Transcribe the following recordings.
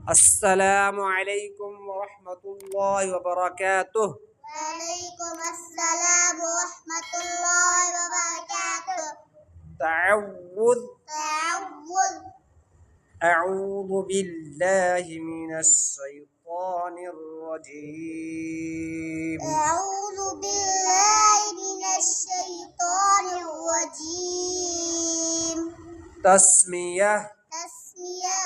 अस्सलामु अलैकुम वरहमतुल्लाहि वबरकातुह। वालेकुम अस्सलाम वरहमतुल्लाहि वबरकातुह। तअव्वुज़ तअव्वुज़ अऊज़ु बिल्लाहि मिनश शैतानिर रजीम। अऊज़ु बिल्लाहि मिनश शैतानिर रजीम। तस्मियह तस्मिया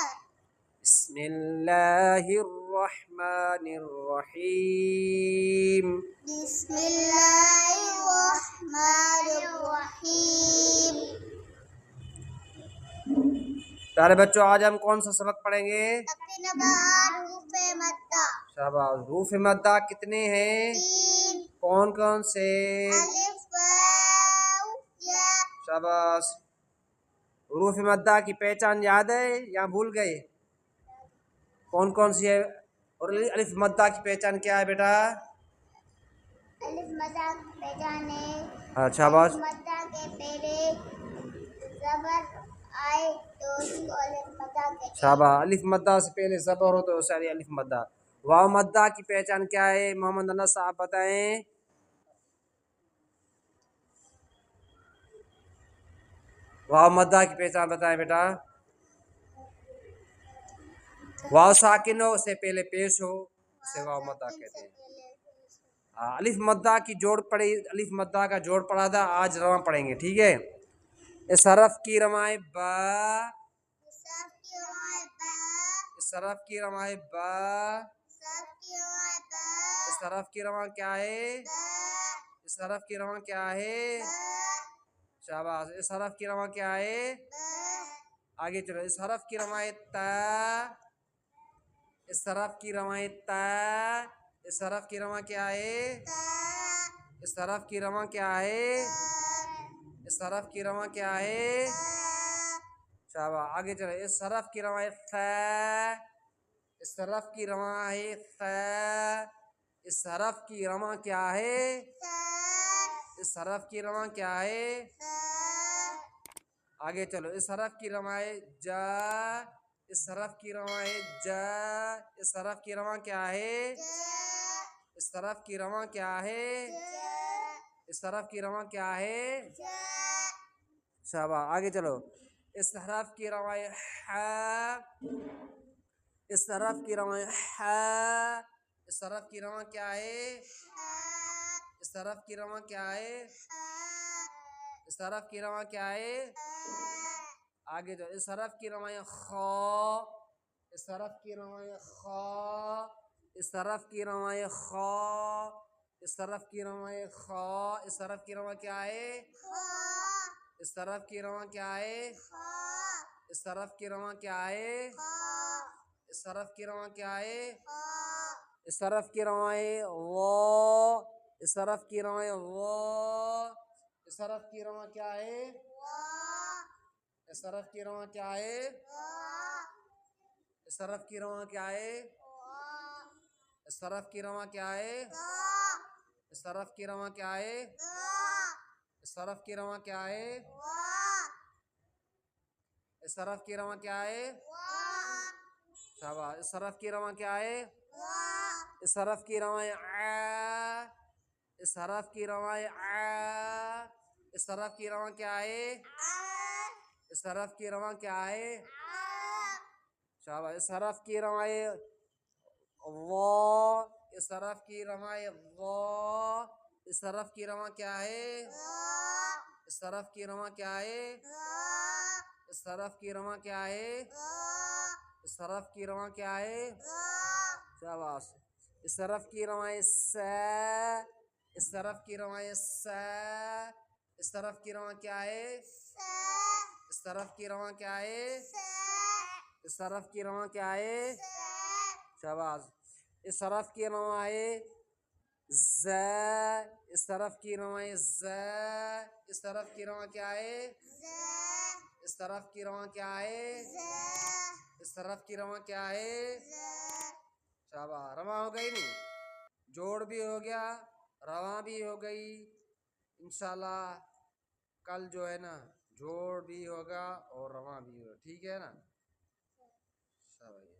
बिस्मिल्लाहिर रहमानिर रहीम। बिस्मिल्लाहिर रहमानिर रहीम। प्यारे बच्चों, आज हम कौन सा सबक पढ़ेंगे? रूफ़े मद्दा। शाबाश। रूफ़ मद्दा कितने हैं? 3। कौन कौन से? अलिफ वाव या। शाबाश। रूफ़ मद्दा की पहचान याद है या भूल गए? कौन कौन सी है? और अलिफ मद्दा की पहचान क्या है बेटा? अलिफ मद्दा की पहचान है, शाबाश। अलिफ मद्दा के पहले ज़बर आए तो उसको अलिफ मद्दा कहते हैं। शाबाश। अलिफ मद्दा से पहले ज़बर हो तो सारी अलिफ मद्दा। वाव मद्दा की पहचान क्या है? मोहम्मद अनस साहब बताएं। वाव मद्दा की पहचान बताएं बेटा। वाव साकिन हो से पहले पेश हो उसे वाव मद्दा कहते हैं। अलिफ मद्दा की जोड़ पड़ी, अलिफ मद्दा का जोड़ पड़ा था, आज रवा पढ़ेंगे, ठीक है। इस हरफ की रमाए बा, इस हरफ की रमाए बा, इस हरफ की रवा क्या है? इस हरफ की रवा क्या है? शाबाश। इस हरफ की रवा क्या है? आगे चलो। इस हरफ की रवाए ता, इस हरफ की रवाए ता, इस हरफ की रवा क्या है? इस हरफ की रवा क्या है? इस हरफ की रवा क्या है? शाबाश। आगे चलो। इस हरफ की रवा है फ, इस हरफ की रवा है फ, इस हरफ की रवा क्या है? इस हरफ की रवा क्या है? आगे चलो। इस हरफ की रवा है जा, इस हरफ की रवा है जा, इस हरफ की रवा क्या है? इस हरफ की रवा क्या है? इस हरफ की रवा क्या है? शाबाश। आगे चलो। इस हरफ की रवा है हा, इस हरफ की रवा है हा, इस हरफ की रवा क्या है? इस हरफ की रवा क्या है? इस हरफ की रवा क्या है? आगे जो। इस हरफ की रवा है खा, इस हरफ की रवा है खा, इस हरफ की रवा है खा, इस हरफ की रवा है खा, इस हरफ की रवा क्या है? इस हरफ की रवा क्या है? इस हरफ की रवा क्या है? इस हरफ की रवा क्या है? इस हरफ की रवा है वो, इस हरफ की रवा है वो, इस हरफ की रवा क्या है? इस हरफ की रवा क्या है? इस हरफ की रवा क्या है? इस हरफ की रवा क्या है? इस हरफ की रवा क्या है? इस हरफ की रवा क्या है? इस हरफ की रवा क्या है? शाबाश। इस हरफ की रवा क्या है? इस हरफ की रवा है आ, इस हरफ की रवा है आ, इस हरफ की रवा क्या है? इस हरफ की रवा क्या है? शाबाश। इस हरफ की रवा है वो, इस हरफ की रवा है वो, इस हरफ की रवा क्या है? इस हरफ की रवा क्या है? इस हरफ की रवा क्या है? इस हरफ की रवा क्या है? शाबाश। इस हरफ की रवा है सा, इस हरफ की रवा है सा, इस हरफ की रवा क्या है? इस हरफ की रवा क्या है? इस हरफ की रवा क्या है? शाबाश। इस हरफ की रवा है ज़, इस हरफ की रवा है ज़, इस हरफ की रवा क्या है? इस हरफ की रवा क्या है? इस हरफ की रवा क्या है? शाबाश। रवा हो गई नहीं? जोड़ भी हो गया, रवा भी हो गई। इंशाल्लाह कल जो है ना जोड़ भी होगा और रवा भी होगा, ठीक है ना? शाबाश।